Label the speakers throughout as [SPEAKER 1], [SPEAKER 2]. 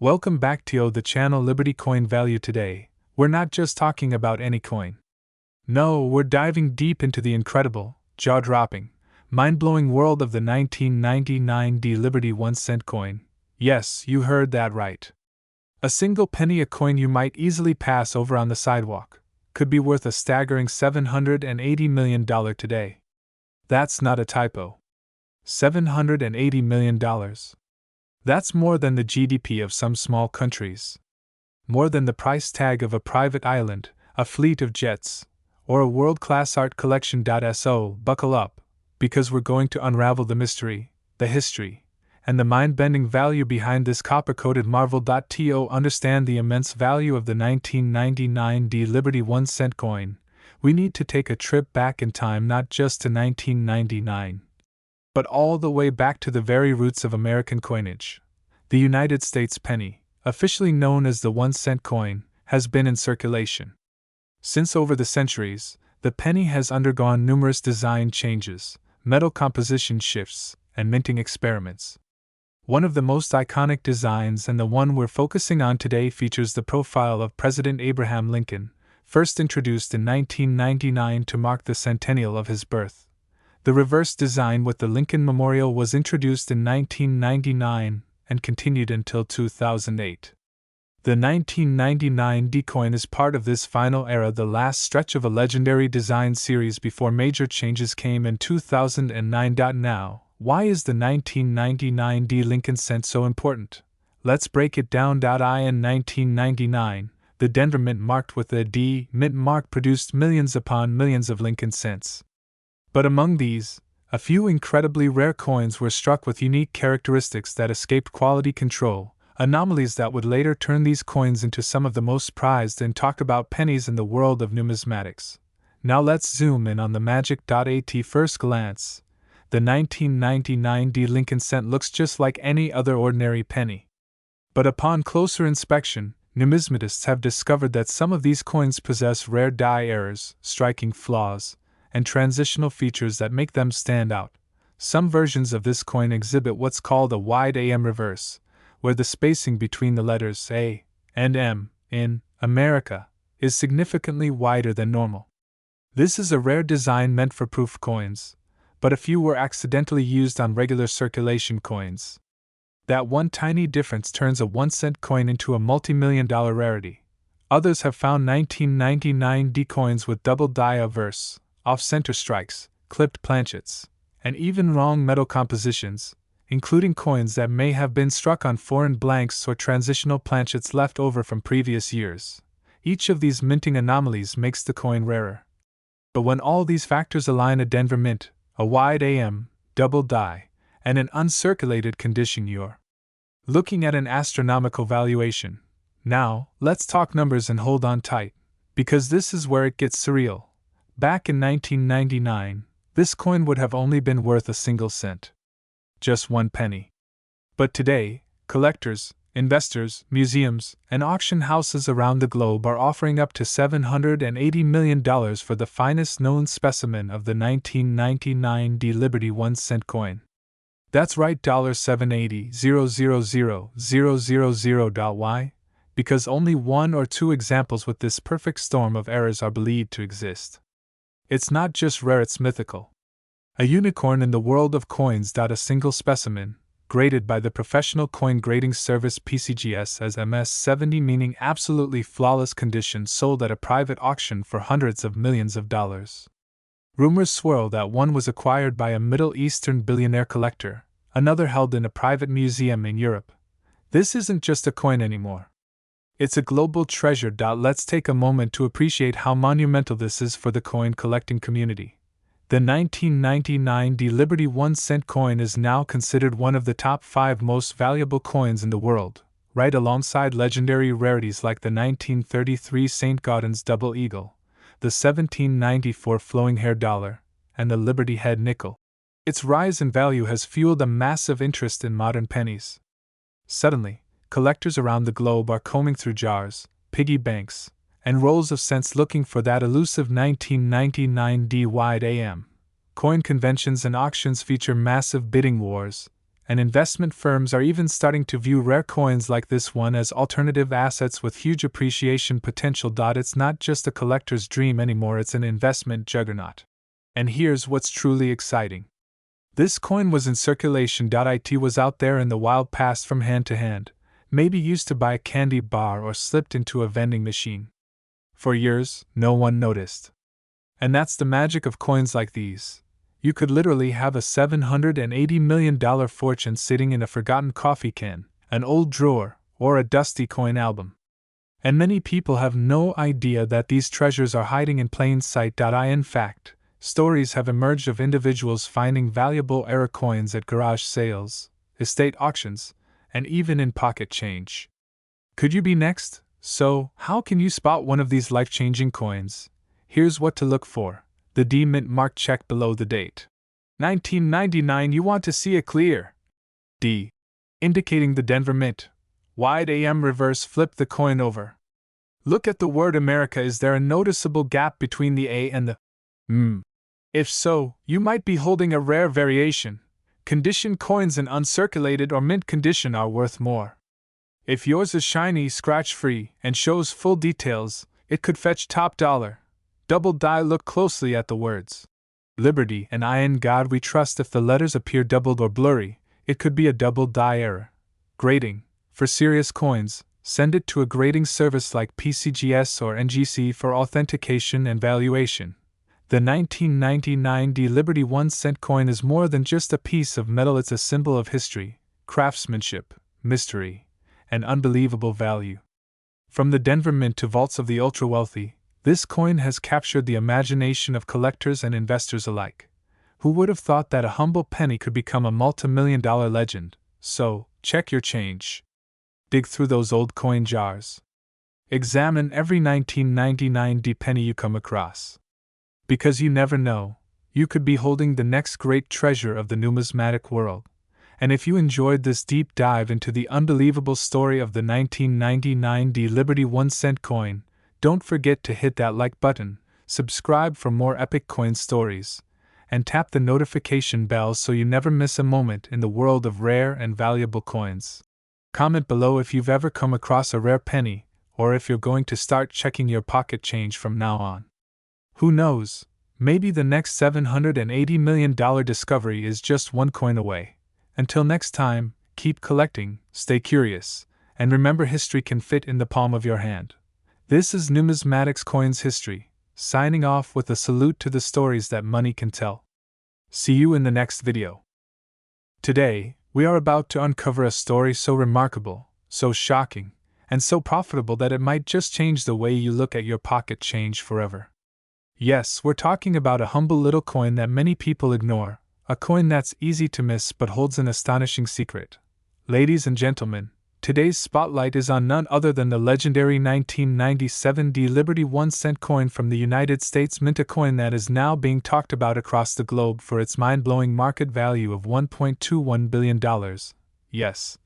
[SPEAKER 1] Welcome back to the channel Liberty Coin Value. Today, we're not just talking about any coin. No, we're diving deep into the incredible, jaw-dropping, mind-blowing world of the 1999 Liberty 1-cent coin. Yes, you heard that right. A single penny, a coin you might easily pass over on the sidewalk, could be worth a staggering $780 million today. That's not a typo. $780 million. That's more than the GDP of some small countries. More than the price tag of a private island, a fleet of jets, or a world-class art collection. So, buckle up, because we're going to unravel the mystery, the history, and the mind-bending value behind this copper-coated marvel. To understand the immense value of the 1999 Liberty 1-cent coin, we need to take a trip back in time, not just to 1999, but all the way back to the very roots of American coinage. The United States penny, officially known as the 1-cent coin, has been in circulation since. Over the centuries, the penny has undergone numerous design changes, metal composition shifts, and minting experiments. One of the most iconic designs, and the one we're focusing on today, features the profile of President Abraham Lincoln, first introduced in 1999 to mark the centennial of his birth. The reverse design with the Lincoln Memorial was introduced in 1999 and continued until 2008. The 1999 coin is part of this final era, the last stretch of a legendary design series before major changes came in 2009. Now, why is the 1999 Lincoln cent so important? Let's break it down. In 1999, the Denver Mint, marked with the D Mint mark, produced millions upon millions of Lincoln cents. But among these, a few incredibly rare coins were struck with unique characteristics that escaped quality control, anomalies that would later turn these coins into some of the most prized and talked about pennies in the world of numismatics. Now let's zoom in on the magic. At first glance, the 1999 Lincoln cent looks just like any other ordinary penny. But upon closer inspection, numismatists have discovered that some of these coins possess rare die errors, striking flaws, and transitional features that make them stand out. Some versions of this coin exhibit what's called a wide AM reverse, where the spacing between the letters A and M in America is significantly wider than normal. This is a rare design meant for proof coins, but a few were accidentally used on regular circulation coins. That one tiny difference turns a 1-cent coin into a multi-million-dollar rarity. Others have found 1999 coins with double die reverse, off-center strikes, clipped planchets, and even wrong metal compositions, including coins that may have been struck on foreign blanks or transitional planchets left over from previous years. Each of these minting anomalies makes the coin rarer. But when all these factors align, a Denver Mint, a wide AM, double die, and an uncirculated condition, you're looking at an astronomical valuation. Now, let's talk numbers and hold on tight, because this is where it gets surreal. Back in 1999, this coin would have only been worth a single cent. Just 1 penny. But today, collectors, investors, museums, and auction houses around the globe are offering up to $780 million for the finest known specimen of the 1999 Liberty 1-cent coin. That's right, $780,000,000. Why? Because only 1 or 2 examples with this perfect storm of errors are believed to exist. It's not just rare, it's mythical. A unicorn in the world of coins. A single specimen, graded by the professional coin grading service PCGS as MS70, meaning absolutely flawless condition, sold at a private auction for hundreds of millions of dollars. Rumors swirl that one was acquired by a Middle Eastern billionaire collector, another held in a private museum in Europe. This isn't just a coin anymore. It's a global treasure. Let's take a moment to appreciate how monumental this is for the coin collecting community. The 1999 Liberty 1-cent coin is now considered one of the top 5 most valuable coins in the world, right alongside legendary rarities like the 1933 St. Gaudens Double Eagle, the 1794 Flowing Hair Dollar, and the Liberty Head Nickel. Its rise in value has fueled a massive interest in modern pennies. Suddenly, collectors around the globe are combing through jars, piggy banks, and rolls of cents looking for that elusive 1999 wide AM. Coin conventions and auctions feature massive bidding wars, and investment firms are even starting to view rare coins like this one as alternative assets with huge appreciation potential. It's not just a collector's dream anymore, it's an investment juggernaut. And here's what's truly exciting. This coin was in circulation. It was out there in the wild, passed from hand to hand, maybe used to buy a candy bar or slipped into a vending machine. For years, no one noticed. And that's the magic of coins like these. You could literally have a $780 million fortune sitting in a forgotten coffee can, an old drawer, or a dusty coin album. And many people have no idea that these treasures are hiding in plain sight. In fact, stories have emerged of individuals finding valuable era coins at garage sales, estate auctions, and even in pocket change. Could you be next? So, how can you spot one of these life-changing coins? Here's what to look for. The D mint mark, check below the date. 1999. You want to see a clear D, indicating the Denver Mint. Wide AM reverse, flip the coin over. Look at the word America. Is there a noticeable gap between the A and the M? If so, you might be holding a rare variation. Condition coins in uncirculated or mint condition are worth more. If yours is shiny, scratch-free, and shows full details, it could fetch top dollar. Double die. Look closely at the words Liberty and In God We Trust. If the letters appear doubled or blurry, it could be a double die error. Grading. For serious coins, send it to a grading service like PCGS or NGC for authentication and valuation. The 1999 D Liberty 1-cent coin is more than just a piece of metal. It's a symbol of history, craftsmanship, mystery, and unbelievable value. From the Denver Mint to vaults of the ultra-wealthy, this coin has captured the imagination of collectors and investors alike. Who would have thought that a humble penny could become a multi-million-dollar legend? So, check your change. Dig through those old coin jars. Examine every 1999 D penny you come across. Because you never know, you could be holding the next great treasure of the numismatic world. And if you enjoyed this deep dive into the unbelievable story of the 1999 D Liberty 1-cent coin, don't forget to hit that like button, subscribe for more epic coin stories, and tap the notification bell so you never miss a moment in the world of rare and valuable coins. Comment below if you've ever come across a rare penny, or if you're going to start checking your pocket change from now on. Who knows, maybe the next $780 million discovery is just one coin away. Until next time, keep collecting, stay curious, and remember, history can fit in the palm of your hand. This is Numismatics Coins History, signing off with a salute to the stories that money can tell. See you in the next video. Today, we are about to uncover a story so remarkable, so shocking, and so profitable that it might just change the way you look at your pocket change forever. Yes, we're talking about a humble little coin that many people ignore, a coin that's easy to miss but holds an astonishing secret. Ladies and gentlemen, today's spotlight is on none other than the legendary 1997 D Liberty 1-cent coin from the United States Mint, a coin that is now being talked about across the globe for its mind-blowing market value of $1.21 billion. Yes,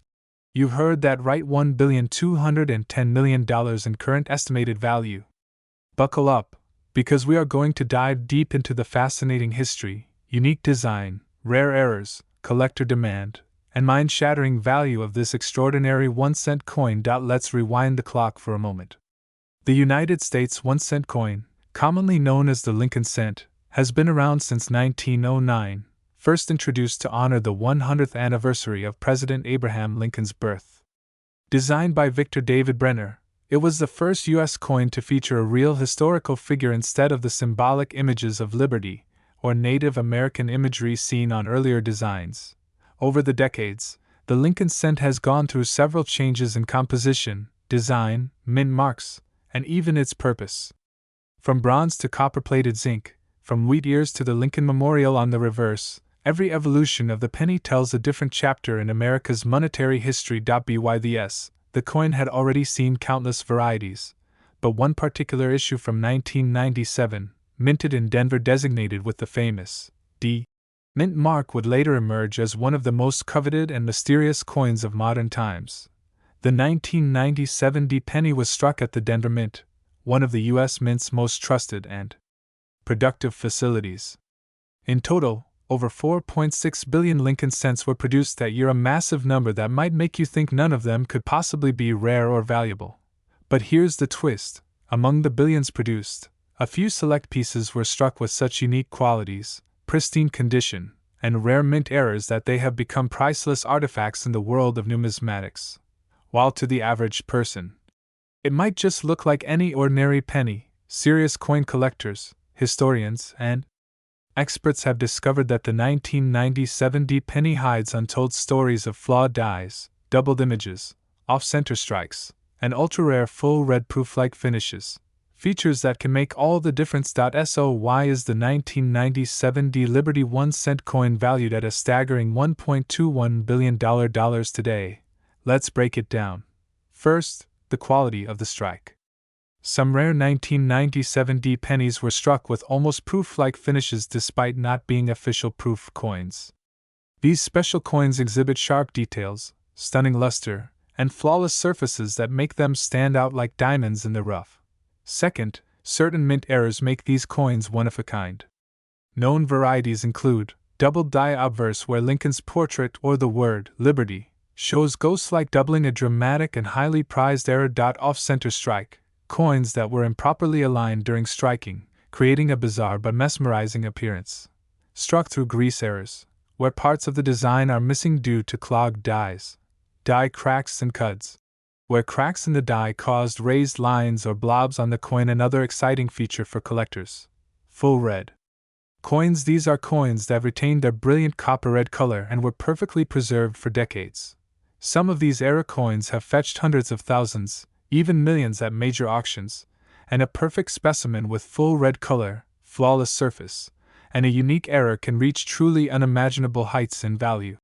[SPEAKER 1] you heard that right, $1.210 billion in current estimated value. Buckle up, because we are going to dive deep into the fascinating history, unique design, rare errors, collector demand, and mind-shattering value of this extraordinary 1-cent coin. Let's rewind the clock for a moment. The United States 1-cent coin, commonly known as the Lincoln cent, has been around since 1909, first introduced to honor the 100th anniversary of President Abraham Lincoln's birth. Designed by Victor David Brenner, it was the first U.S. coin to feature a real historical figure instead of the symbolic images of liberty or Native American imagery seen on earlier designs. Over the decades, the Lincoln cent has gone through several changes in composition, design, mint marks, and even its purpose. From bronze to copper-plated zinc, from wheat ears to the Lincoln Memorial on the reverse, every evolution of the penny tells a different chapter in America's monetary history. The coin had already seen countless varieties, but one particular issue from 1997, minted in Denver, designated with the famous D mint mark, would later emerge as one of the most coveted and mysterious coins of modern times. The 1997 D penny was struck at the Denver Mint, one of the U.S. Mint's most trusted and productive facilities. In total, over 4.6 billion Lincoln cents were produced that year, a massive number that might make you think none of them could possibly be rare or valuable. But here's the twist: among the billions produced, a few select pieces were struck with such unique qualities, pristine condition, and rare mint errors that they have become priceless artifacts in the world of numismatics. While to the average person, it might just look like any ordinary penny, serious coin collectors, historians, and experts have discovered that the 1997 D penny hides untold stories of flawed dies, doubled images, off-center strikes, and ultra-rare full red proof-like finishes, features that can make all the difference. So why is the 1997 D Liberty 1-cent coin valued at a staggering $1.21 billion today? Let's break it down. First, the quality of the strike. Some rare 1997 D pennies were struck with almost proof-like finishes despite not being official proof coins. These special coins exhibit sharp details, stunning luster, and flawless surfaces that make them stand out like diamonds in the rough. Second, certain mint errors make these coins one of a kind. Known varieties include doubled die obverse, where Lincoln's portrait or the word Liberty shows ghost-like doubling, a dramatic and highly prized error. Off-center strike, coins that were improperly aligned during striking, creating a bizarre but mesmerizing appearance. Struck through grease errors, where parts of the design are missing due to clogged dies. Die cracks and cuds, where cracks in the die caused raised lines or blobs on the coin, another exciting feature for collectors. Full red coins. These are coins that retained their brilliant copper red color and were perfectly preserved for decades. Some of these era coins have fetched hundreds of thousands, even millions at major auctions, and a perfect specimen with full red color, flawless surface, and a unique error can reach truly unimaginable heights in value.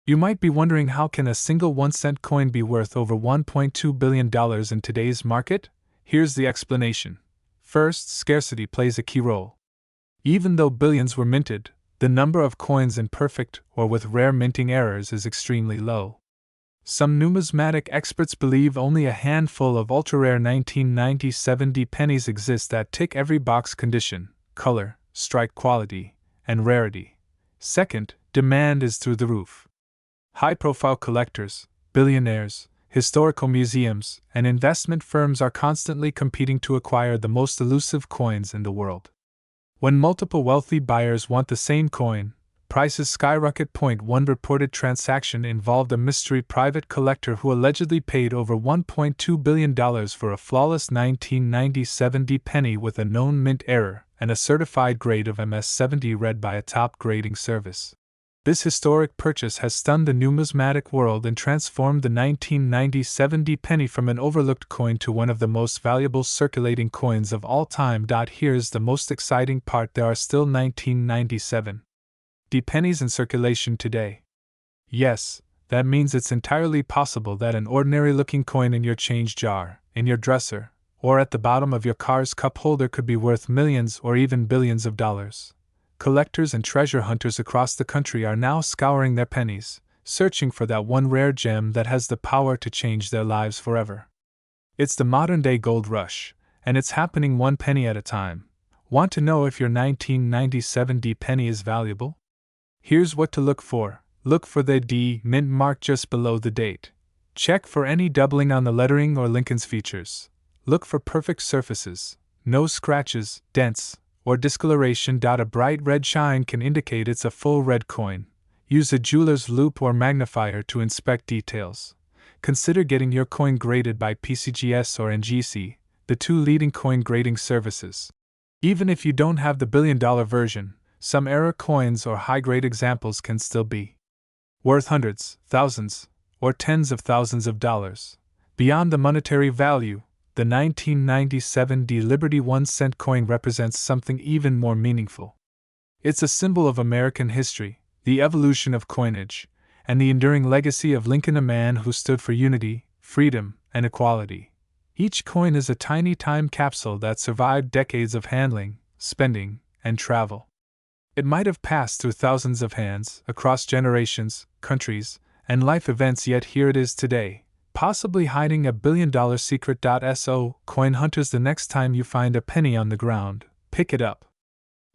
[SPEAKER 1] You might be wondering, how can a single 1-cent coin be worth over $1.2 billion in today's market? Here's the explanation. First, scarcity plays a key role. Even though billions were minted, the number of coins in perfect or with rare minting errors is extremely low. Some numismatic experts believe only a handful of ultra-rare 1997 D pennies exist that tick every box: condition, color, strike quality, and rarity. Second, demand is through the roof. High-profile collectors, billionaires, historical museums, and investment firms are constantly competing to acquire the most elusive coins in the world. When multiple wealthy buyers want the same coin, prices skyrocket. One reported transaction involved a mystery private collector who allegedly paid over $1.2 billion for a flawless 1997 D penny with a known mint error and a certified grade of MS-70 read by a top grading service. This historic purchase has stunned the numismatic world and transformed the 1997 D penny from an overlooked coin to one of the most valuable circulating coins of all time. Here's the most exciting part: there are still 1997 D pennies in circulation today. Yes, that means it's entirely possible that an ordinary-looking coin in your change jar, in your dresser, or at the bottom of your car's cup holder could be worth millions or even billions of dollars. Collectors and treasure hunters across the country are now scouring their pennies, searching for that one rare gem that has the power to change their lives forever. It's the modern-day gold rush, and it's happening one penny at a time. Want to know if your 1997 D penny is valuable? Here's what to look for. Look for the D mint mark just below the date. Check for any doubling on the lettering or Lincoln's features. Look for perfect surfaces, no scratches, dents, or discoloration. A bright red shine can indicate it's a full red coin. Use a jeweler's loupe or magnifier to inspect details. Consider getting your coin graded by PCGS or NGC, the two leading coin grading services. Even if you don't have the billion-dollar version, some error coins or high-grade examples can still be worth hundreds, thousands, or tens of thousands of dollars. Beyond the monetary value, the 1997 D Liberty 1-cent coin represents something even more meaningful. It's a symbol of American history, the evolution of coinage, and the enduring legacy of Lincoln, a man who stood for unity, freedom, and equality. Each coin is a tiny time capsule that survived decades of handling, spending, and travel. It might have passed through thousands of hands, across generations, countries, and life events, yet here it is today, possibly hiding a billion-dollar secret. So, coin hunters, the next time you find a penny on the ground, pick it up.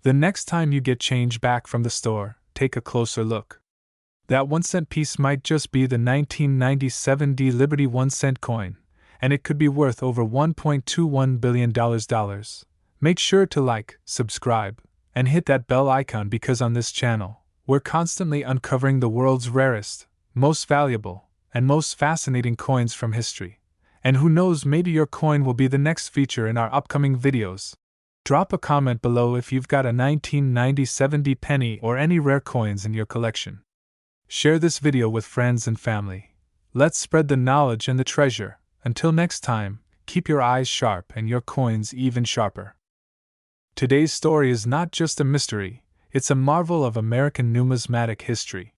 [SPEAKER 1] The next time you get change back from the store, take a closer look. That 1 cent piece might just be the 1997 D Liberty 1 cent coin, and it could be worth over $1.21 billion. Make sure to like, subscribe, and hit that bell icon because on this channel, we're constantly uncovering the world's rarest, most valuable, and most fascinating coins from history. And who knows, maybe your coin will be the next feature in our upcoming videos. Drop a comment below if you've got a 1997 D penny or any rare coins in your collection. Share this video with friends and family. Let's spread the knowledge and the treasure. Until next time, keep your eyes sharp and your coins even sharper. Today's story is not just a mystery, it's a marvel of American numismatic history.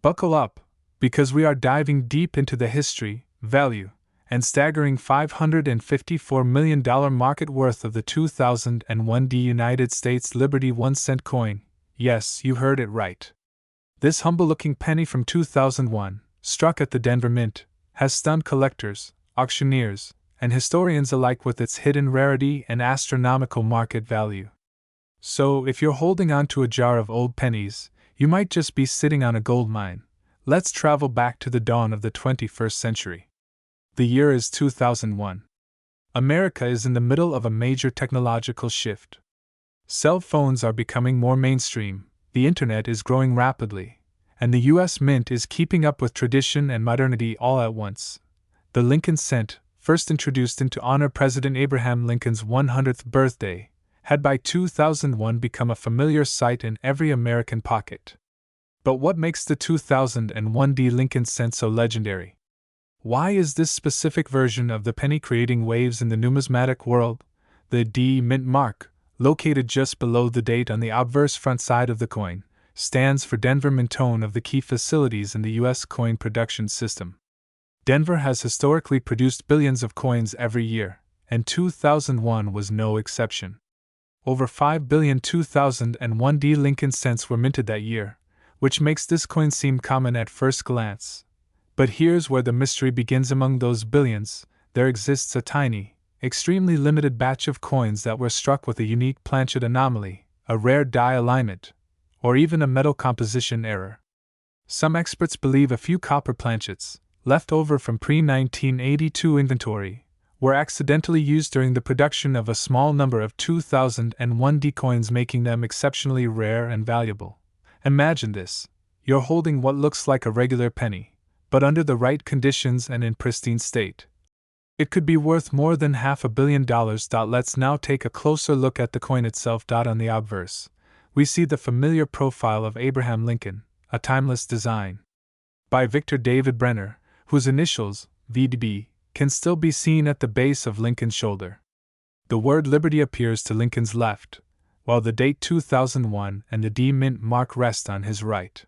[SPEAKER 1] Buckle up, because we are diving deep into the history, value, and staggering $554 million market worth of the 2001 D United States Liberty 1 cent coin. Yes, you heard it right. This humble-looking penny from 2001, struck at the Denver Mint, has stunned collectors, auctioneers, and historians alike with its hidden rarity and astronomical market value. So, if you're holding on to a jar of old pennies, you might just be sitting on a gold mine. Let's travel back to the dawn of the 21st century. The year is 2001. America is in the middle of a major technological shift. Cell phones are becoming more mainstream, the internet is growing rapidly, and the U.S. Mint is keeping up with tradition and modernity all at once. The Lincoln cent, first introduced to honor President Abraham Lincoln's 100th birthday, had by 2001 become a familiar sight in every American pocket. But what makes the 2001 D Lincoln cent so legendary? Why is this specific version of the penny creating waves in the numismatic world? The D Mint mark, located just below the date on the obverse front side of the coin, stands for Denver Mintone of the key facilities in the U.S. coin production system. Denver has historically produced billions of coins every year, and 2001 was no exception. Over 5 billion 2001 D Lincoln cents were minted that year, which makes this coin seem common at first glance. But here's where the mystery begins. Among those billions, there exists a tiny, extremely limited batch of coins that were struck with a unique planchet anomaly, a rare die alignment, or even a metal composition error. Some experts believe a few copper planchets, left over from pre-1982 inventory, were accidentally used during the production of a small number of 2001 D coins, making them exceptionally rare and valuable. Imagine this: you're holding what looks like a regular penny, but under the right conditions and in pristine state, it could be worth more than $500 million. Let's now take a closer look at the coin itself. On the obverse, we see the familiar profile of Abraham Lincoln, a timeless design by Victor David Brenner, whose initials, VDB, can still be seen at the base of Lincoln's shoulder. The word Liberty appears to Lincoln's left, while the date 2001 and the D Mint mark rest on his right.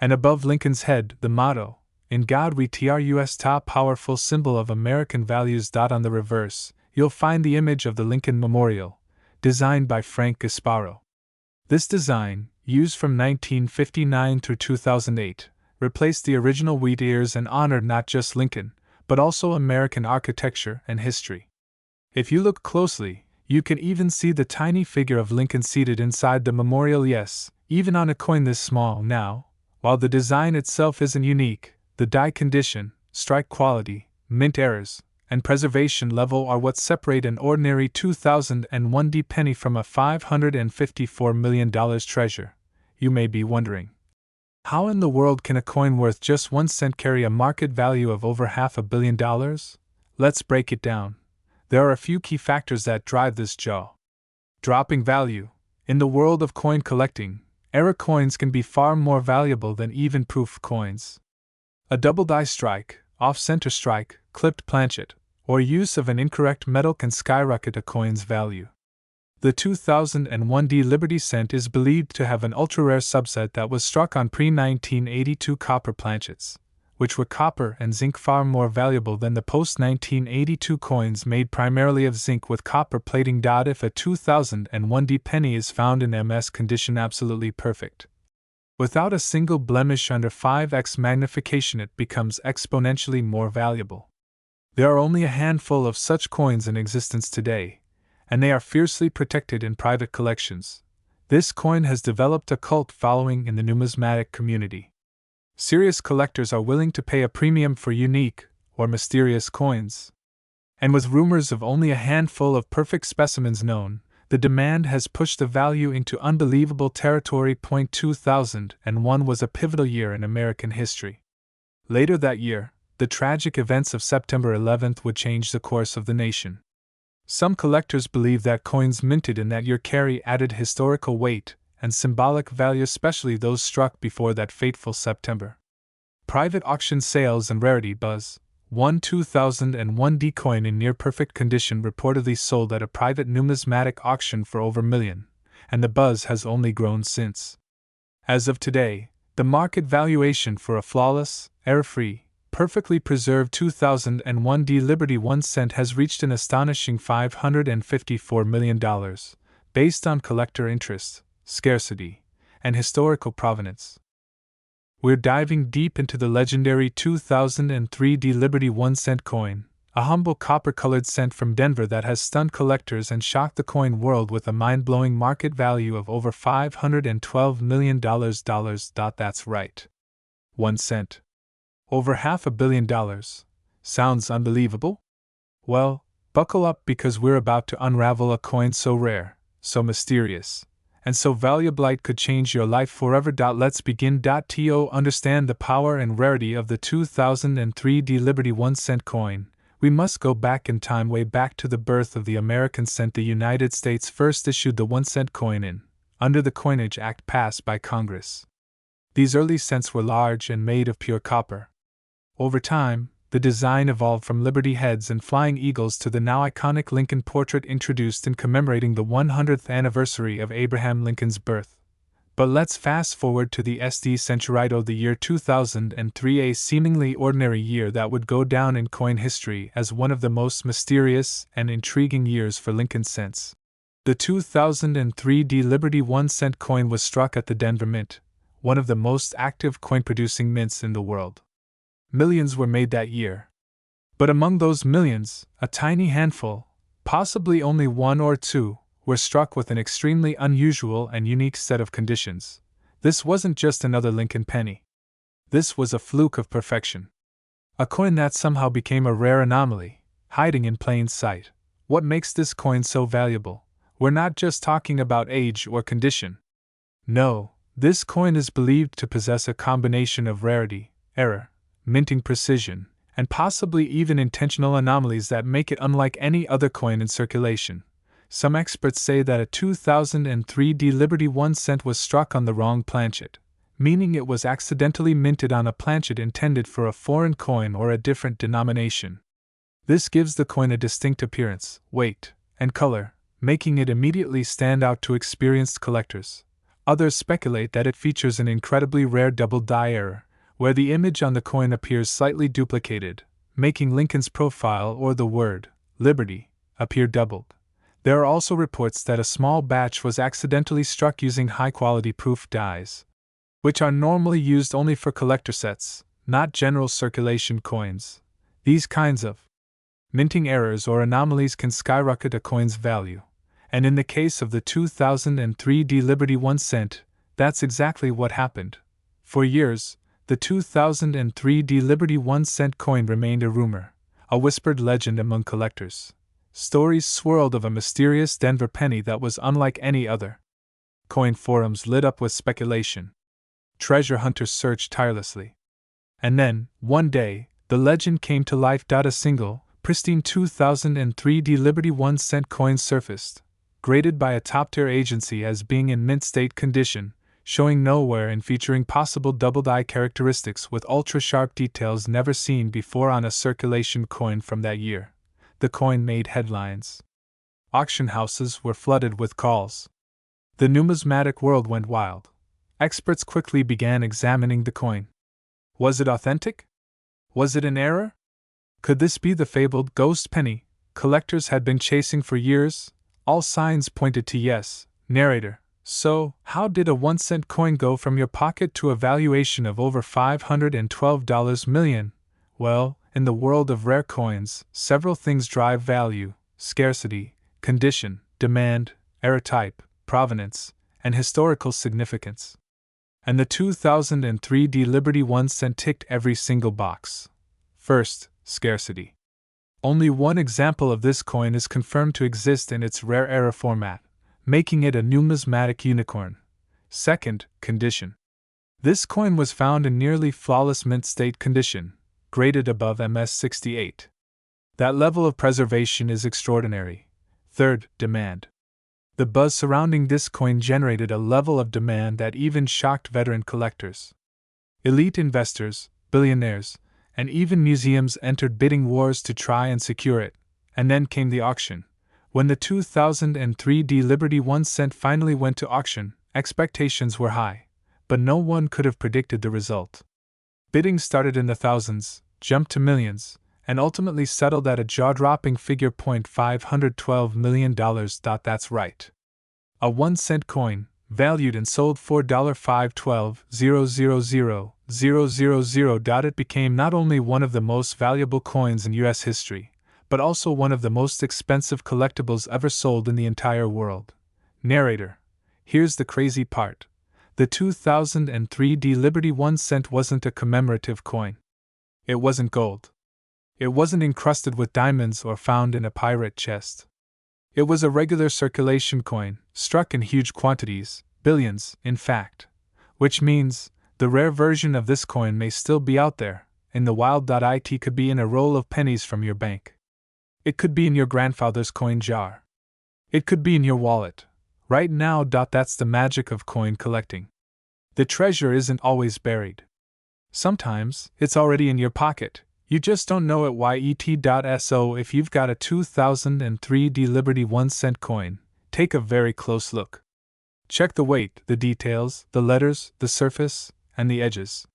[SPEAKER 1] And above Lincoln's head, the motto, "In God We Trust," top powerful symbol of American values. On the reverse, you'll find the image of the Lincoln Memorial, designed by Frank Gasparo. This design, used from 1959 through 2008, replaced the original wheat ears and honored not just Lincoln, but also American architecture and history. If you look closely, you can even see the tiny figure of Lincoln seated inside the memorial. Yes, even on a coin this small. Now, while the design itself isn't unique, the die condition, strike quality, mint errors, and preservation level are what separate an ordinary 2001 D penny from a $554 million treasure. You may be wondering, how in the world can a coin worth just 1 cent carry a market value of over $500 million? Let's break it down. There are a few key factors that drive this jaw-dropping value. In the world of coin collecting, error coins can be far more valuable than even-proof coins. A double die strike, off-center strike, clipped planchet, or use of an incorrect metal can skyrocket a coin's value. The 2001 D Liberty cent is believed to have an ultra-rare subset that was struck on pre-1982 copper planchets, which were copper and zinc, far more valuable than the post-1982 coins made primarily of zinc with copper plating. If a 2001 D penny is found in MS condition, absolutely perfect, without a single blemish under 5x magnification, it becomes exponentially more valuable. There are only a handful of such coins in existence today, and they are fiercely protected in private collections. This coin has developed a cult following in the numismatic community. Serious collectors are willing to pay a premium for unique, or mysterious coins. And with rumors of only a handful of perfect specimens known, the demand has pushed the value into unbelievable territory. 2001 was a pivotal year in American history. Later that year, the tragic events of September 11th would change the course of the nation. Some collectors believe that coins minted in that year carry added historical weight and symbolic value, especially those struck before that fateful September. Private auction sales and rarity buzz. One 2001 D coin in near-perfect condition reportedly sold at a private numismatic auction for over $1 million, and the buzz has only grown since. As of today, the market valuation for a flawless, error-free, perfectly preserved 2001 D Liberty 1 cent has reached an astonishing $554 million, based on collector interest, scarcity, and historical provenance. We're diving deep into the legendary 2003 D Liberty 1 cent coin, a humble copper-colored cent from Denver that has stunned collectors and shocked the coin world with a mind-blowing market value of over $512 million. That's right. 1 cent. Over $500 million. Sounds unbelievable? Well, buckle up because we're about to unravel a coin so rare, so mysterious, and so valuable it could change your life forever. Let's begin. To understand the power and rarity of the 2003 D Liberty 1 cent coin, we must go back in time, way back to the birth of the American cent. The United States first issued the 1 cent coin under the Coinage Act passed by Congress. These early cents were large and made of pure copper. Over time, the design evolved from Liberty heads and flying eagles to the now iconic Lincoln portrait introduced in commemorating the 100th anniversary of Abraham Lincoln's birth. But let's fast forward to the centurito, the year 2003, a seemingly ordinary year that would go down in coin history as one of the most mysterious and intriguing years for Lincoln cents. The 2003 D Liberty 1 cent coin was struck at the Denver Mint, one of the most active coin-producing mints in the world. Millions were made that year. But among those millions, a tiny handful, possibly only one or two, were struck with an extremely unusual and unique set of conditions. This wasn't just another Lincoln penny. This was a fluke of perfection. A coin that somehow became a rare anomaly, hiding in plain sight. What makes this coin so valuable? We're not just talking about age or condition. No, this coin is believed to possess a combination of rarity, error, minting precision, and possibly even intentional anomalies that make it unlike any other coin in circulation. Some experts say that a 2003 D Liberty 1 cent was struck on the wrong planchet, meaning it was accidentally minted on a planchet intended for a foreign coin or a different denomination. This gives the coin a distinct appearance, weight, and color, making it immediately stand out to experienced collectors. Others speculate that it features an incredibly rare double die error, where the image on the coin appears slightly duplicated, making Lincoln's profile or the word, Liberty, appear doubled. There are also reports that a small batch was accidentally struck using high-quality proof dies, which are normally used only for collector sets, not general circulation coins. These kinds of minting errors or anomalies can skyrocket a coin's value, and in the case of the 2003 D Liberty 1 cent, that's exactly what happened. For years, the 2003 D Liberty 1 cent coin remained a rumor, a whispered legend among collectors. Stories swirled of a mysterious Denver penny that was unlike any other. Coin forums lit up with speculation. Treasure hunters searched tirelessly. And then, one day, the legend came to life. A single, pristine 2003 D Liberty 1 cent coin surfaced, graded by a top-tier agency as being in mint state condition, showing no wear and featuring possible double-die characteristics with ultra-sharp details never seen before on a circulation coin from that year. The coin made headlines. Auction houses were flooded with calls. The numismatic world went wild. Experts quickly began examining the coin. Was it authentic? Was it an error? Could this be the fabled ghost penny collectors had been chasing for years? All signs pointed to yes. Narrator: so, how did a 1 cent coin go from your pocket to a valuation of over $512 million? Well, in the world of rare coins, several things drive value: scarcity, condition, demand, error type, provenance, and historical significance. And the 2003 Liberty 1 cent ticked every single box. First, scarcity. Only one example of this coin is confirmed to exist in its rare era format, making it a numismatic unicorn. Second, condition. This coin was found in nearly flawless mint state condition, graded above MS68. That level of preservation is extraordinary. Third, demand. The buzz surrounding this coin generated a level of demand that even shocked veteran collectors. Elite investors, billionaires, and even museums entered bidding wars to try and secure it, and then came the auction. When the 2003 Liberty 1 cent finally went to auction, expectations were high, but no one could have predicted the result. Bidding started in the thousands, jumped to millions, and ultimately settled at a jaw-dropping figure $512 million. That's right. A 1 cent coin, valued and sold for $512,000,000. It became not only one of the most valuable coins in U.S. history, but also one of the most expensive collectibles ever sold in the entire world. Narrator. Here's the crazy part. The 2003 Liberty 1 cent wasn't a commemorative coin. It wasn't gold. It wasn't encrusted with diamonds or found in a pirate chest. It was a regular circulation coin, struck in huge quantities, billions, in fact. Which means, the rare version of this coin may still be out there, in the wild. It could be in a roll of pennies from your bank. It could be in your grandfather's coin jar. It could be in your wallet. Right now. That's the magic of coin collecting. The treasure isn't always buried. Sometimes, it's already in your pocket. You just don't know it. So if you've got a 2003 Liberty 1 cent coin, take a very close look. Check the weight, the details, the letters, the surface, and the edges.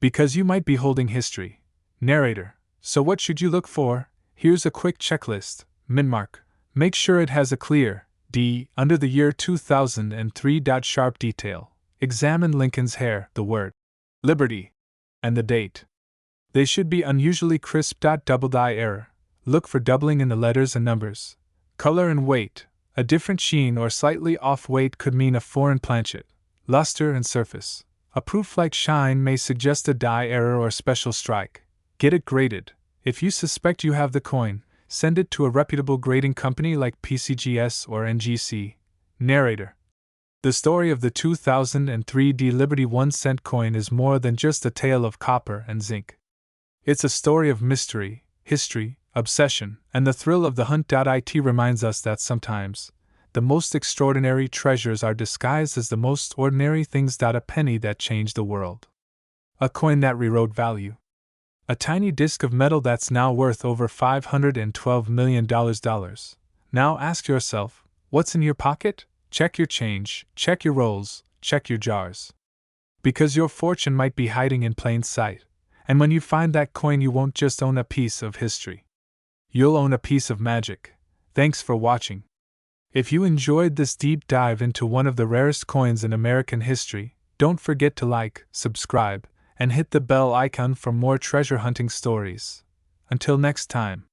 [SPEAKER 1] Because you might be holding history. Narrator. So what should you look for? Here's a quick checklist. Minmark. Make sure it has a clear D under the year 2003. Sharp detail. Examine Lincoln's hair, the word Liberty, and the date. They should be unusually crisp. Double die error. Look for doubling in the letters and numbers. Color and weight. A different sheen or slightly off weight could mean a foreign planchet. Luster and surface. A proof-like shine may suggest a die error or special strike. Get it graded. If you suspect you have the coin, send it to a reputable grading company like PCGS or NGC. Narrator. The story of the 2003 Liberty 1 cent coin is more than just a tale of copper and zinc. It's a story of mystery, history, obsession, and the thrill of the hunt. It reminds us that sometimes, the most extraordinary treasures are disguised as the most ordinary things. A penny that changed the world. A coin that rewrote value. A tiny disc of metal that's now worth over $512 million. Now ask yourself, what's in your pocket? Check your change, check your rolls, check your jars. Because your fortune might be hiding in plain sight. And when you find that coin, you won't just own a piece of history. You'll own a piece of magic. Thanks for watching. If you enjoyed this deep dive into one of the rarest coins in American history, don't forget to like, subscribe, and hit the bell icon for more treasure hunting stories. Until next time.